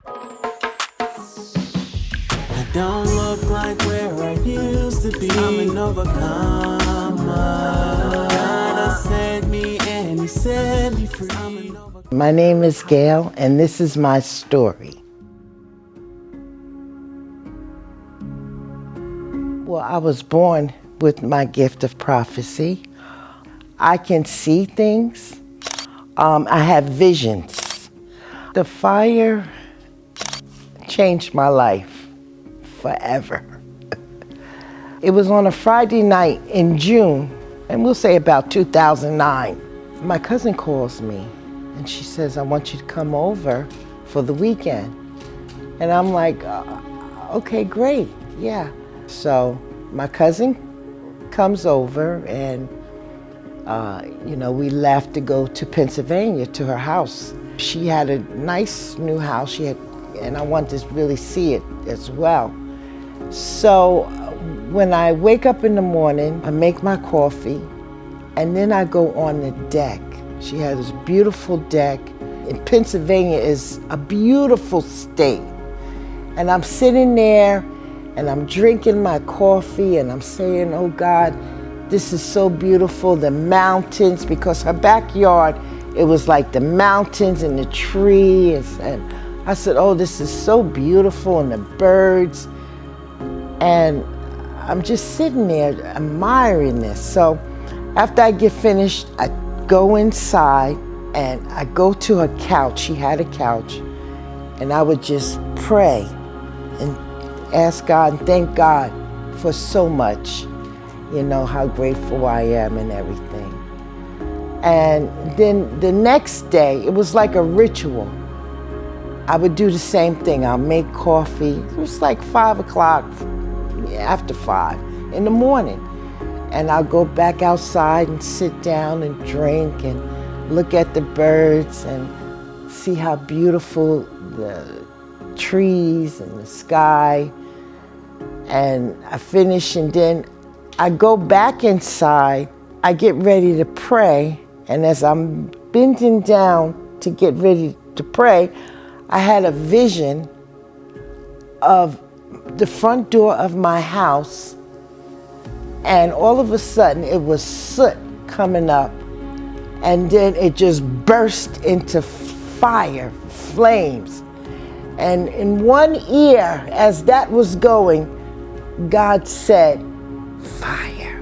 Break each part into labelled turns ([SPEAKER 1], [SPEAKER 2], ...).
[SPEAKER 1] I don't look like where I used to be. I'm an overcomer. God has set me and He set me free.
[SPEAKER 2] My name is Gail, and this is my story. Well, I was born with my gift of prophecy. I can see things. I have visions. The fire changed my life forever. It was on a Friday night in June, and we'll say about 2009. My cousin calls me, and she says, I want you to come over for the weekend. And I'm like, okay, great, yeah. So my cousin comes over, and we left to go to Pennsylvania to her house. She had a nice new house, and I wanted to really see it as well. So when I wake up in the morning, I make my coffee, and then I go on the deck. She had this beautiful deck. And Pennsylvania is a beautiful state. And I'm sitting there, and I'm drinking my coffee, and I'm saying, oh God, this is so beautiful, the mountains, because her backyard, it was like the mountains and the trees. And I said, oh, this is so beautiful, and the birds. And I'm just sitting there admiring this. So after I get finished, I go inside, and I go to her couch. She had a couch, and I would just pray and ask God and thank God for so much, how grateful I am and everything. And then the next day, it was like a ritual. I would do the same thing. I'll make coffee. It was like 5 o'clock, after 5 in the morning. And I'll go back outside and sit down and drink and look at the birds and see how beautiful the trees and the sky. And I finish, and then I go back inside. I get ready to pray, and as I'm bending down to get ready to pray, I had a vision of the front door of my house, and all of a sudden it was soot coming up, and then it just burst into fire, flames. And in one ear, as that was going, God said, fire.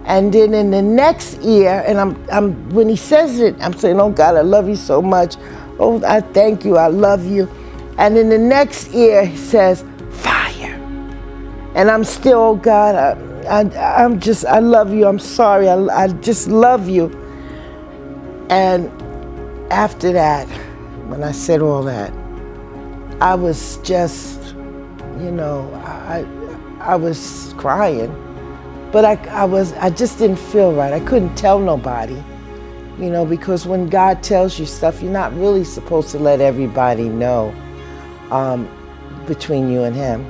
[SPEAKER 2] And then in the next ear, and when he says it, I'm saying, oh God, I love you so much. Oh, I thank you, I love you. And in the next ear, he says, fire. And I'm still, oh God, I love you, I'm sorry, I just love you. And after that, when I said all that, I was just, I was crying, but I just didn't feel right. I couldn't tell nobody, because when God tells you stuff, you're not really supposed to let everybody know between you and him.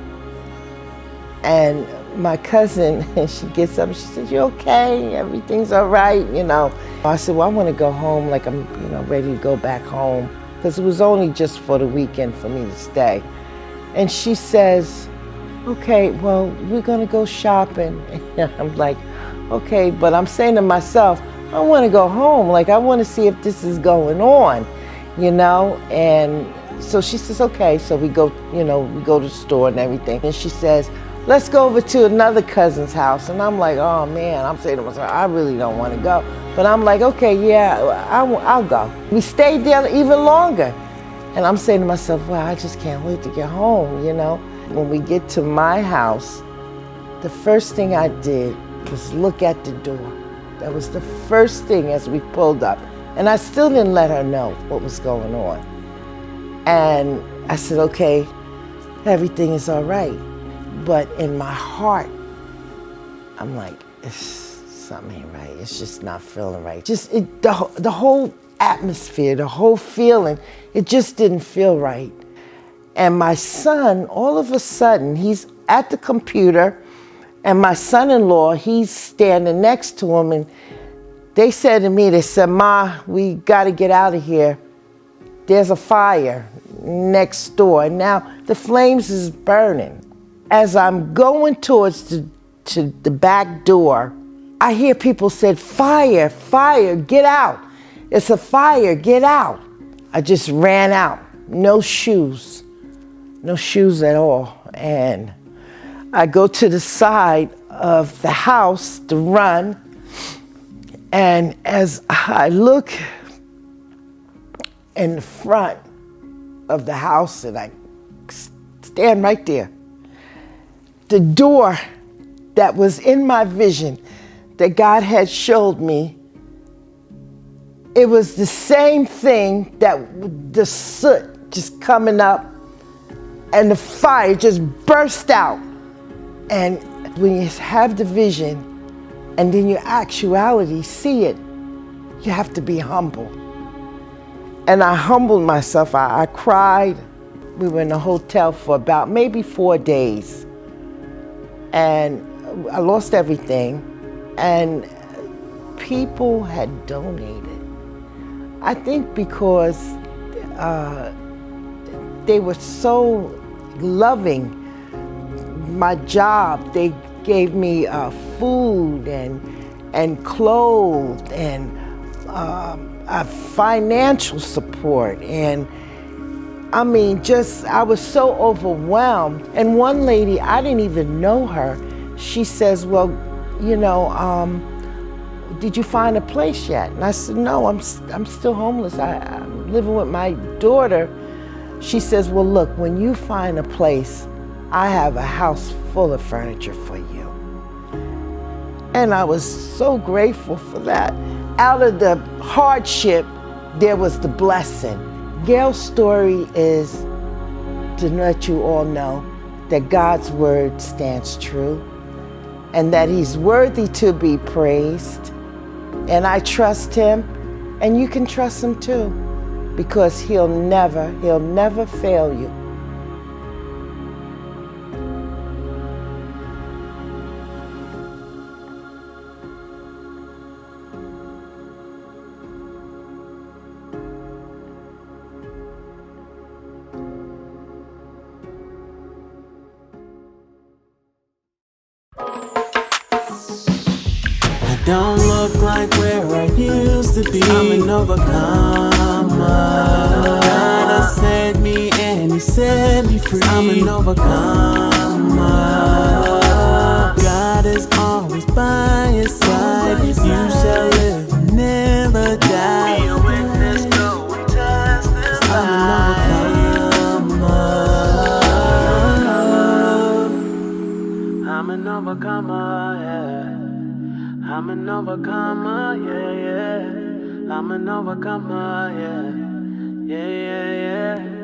[SPEAKER 2] And my cousin, she gets up and she says, you okay? Everything's all right, I said, well, I want to go home, like I'm, ready to go back home, because it was only just for the weekend for me to stay. And she says, okay, well, we're going to go shopping. And I'm like, okay, but I'm saying to myself, I want to go home. Like, I want to see if this is going on, And so she says, okay. So we go, we go to the store and everything. And she says, let's go over to another cousin's house. And I'm like, oh man, I'm saying to myself, I really don't want to go. But I'm like, okay, yeah, I'll go. We stayed there even longer. And I'm saying to myself, well, I just can't wait to get home, When we get to my house, the first thing I did was look at the door. That was the first thing as we pulled up. And I still didn't let her know what was going on. And I said, okay, everything is all right. But in my heart, I'm like, something ain't right. It's just not feeling right. Just the whole atmosphere, the whole feeling, it just didn't feel right. And my son, all of a sudden, he's at the computer, and my son-in-law, he's standing next to him, and they said to me, they said, Ma, we got to get out of here. there's a fire next door, and now the flames is burning. As I'm going towards the back door, I hear people said, "Fire, fire, get out. It's a fire, get out." I just ran out, no shoes at all. And I go to the side of the house to run. And as I look in the front of the house, and I stand right there, the door that was in my vision that God had showed me, it was the same thing, that the soot just coming up and the fire just burst out. And when you have the vision and then your actuality see it, you have to be humble. And I humbled myself. I cried. We were in a hotel for about maybe 4 days. And I lost everything. And people had donated. I think because they were so loving. My job, they gave me food and clothes and financial support. And I mean, I was so overwhelmed. And one lady, I didn't even know her, she says, "Well, did you find a place yet?" And I said, "No, I'm still homeless. I'm living with my daughter." She says, "Well, look, when you find a place, I have a house full of furniture for you." And I was so grateful for that. Out of the hardship, there was the blessing. Gail's story is to let you all know that God's word stands true and that he's worthy to be praised. And I trust him, and you can trust him too, because he'll never fail you.
[SPEAKER 1] Don't look like where I used to be. I'm an overcomer. God has set me and he set me free. I'm an overcomer. God is always by your side. You shall live and never die. Be a witness, go and testify. I'm an overcomer. I'm an overcomer, yeah. I'm an overcomer, yeah, yeah. I'm an overcomer, yeah, yeah, yeah, yeah.